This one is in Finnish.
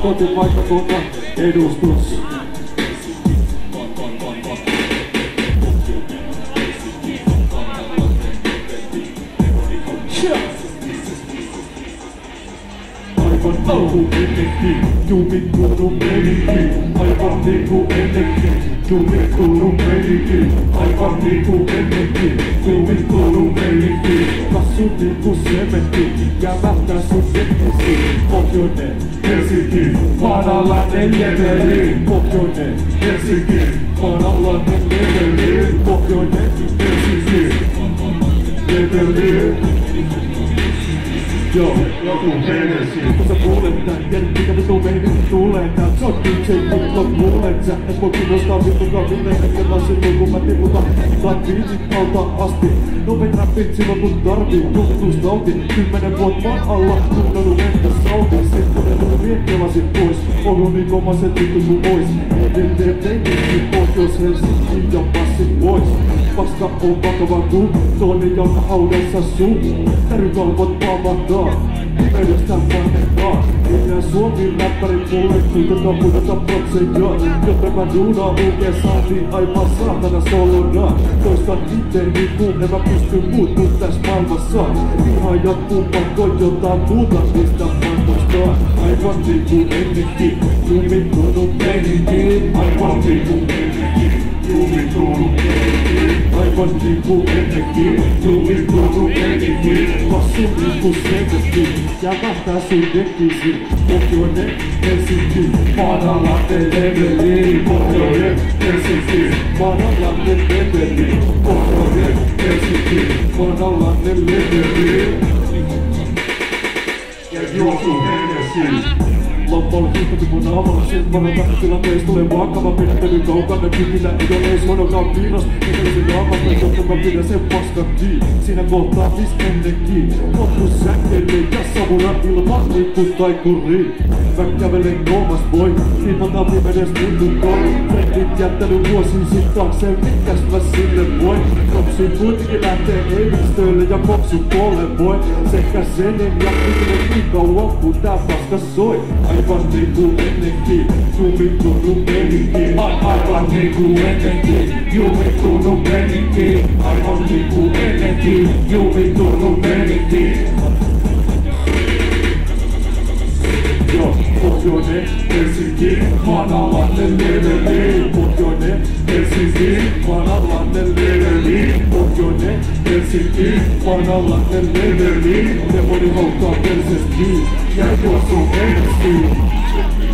kotipaikkakunta edustus. Aivan alku ennenkin, jumittunut meininki. Aivan niinku ennenkin, jumittunut meininki. Aivan niinku ennenkin, jumittunut meininki. Kassu niinku sementti, jämähtää sun nettisi. Pohjoinen Helsinki, maanalainen leveli. Pohjoinen Helsinki, maanalainen leveli. Pohjoinen Helsinki, leveli. Joo, joku Helsi. Kun sä kuulet tän, tiedät mikä vitu meininki tulee tän. Sä oot DJ, kun luulet sä et voi kiinnostaa vittukaan viimeinen kerran silloin kun mä tiputan viitin alta asti. Nopein räppit silloin kun tarvii jutustauti. 10 vuotta vaan alla, kuunnellut entä sauti. Sitten ne tuli viekkelasin pois, ollut niin komaset vittu kuin ois. Edelleen meininki Pohjois-Helsinki ja passin pois. Paska on vakava kuntoinen, jonka haudassa sun tärykalvot pamahtaa. Pimeydestään vanhentaa. Minä Suomi räppärit mulle kuitenkaan puhuta protseja. Joten mä duunaan uudestaan niin aivan saatana solona. Toistan itteeni kun en mä pysty muuttuu täs maailmassa. Ihan jatkuu pakko jotain muuta mistä maailmastaan. Aivan niinku ennenkin, jumittunut meininki. Aivan niinku ennenkin, jumittunut meininki. Aivan niinku ennenkin, jumittunut meininki. Kassu niinku sementti, jämähtää sun nettisi. Pohjoinen Helsinki, maanalainen leveli. Pohjoinen Helsinki, maanalainen leveli. Pohjoinen Helsinki, maanalainen leveli. Ja juoksu Helsinki. Loppalla hiihtäty mun naamalla, sen varoitan tilanteessa tulee vakava. Pidättely kaukana kykillä, ei ole ees monokaan viinos. Mikälisin naamasta, jotta mä pidän sen paskan kiinni. Siinä kohtaa mis ennenkin. Loppu säkkeille ja savuna ilman lippu tai kuriin. Mä kävelen koomas boy, ilman pimedes tuntukoon. Frendit jättänyt vuosin sit taakseen, mitkäs mä sille voin. Kopsi kuitenkin lähtee eilistöille ja kopsi puolen voi. Sekä senen ja yhden niin kauan kun tää paska soi. Aivan niinku ennenkin, jumittunut meininki. Aivan niinku ennenkin, jumittunut meininki. Aivan niinku ennenkin, jumittunut meininki. Joo, Pohjoinen Helsinki, maanalainen leveli. Pohjoinen Helsinki, maanalainen leveli. Pohjoinen Helsinki, maanalainen leveli. Demoni hauttaa persesti, ja juoksu Helsinki.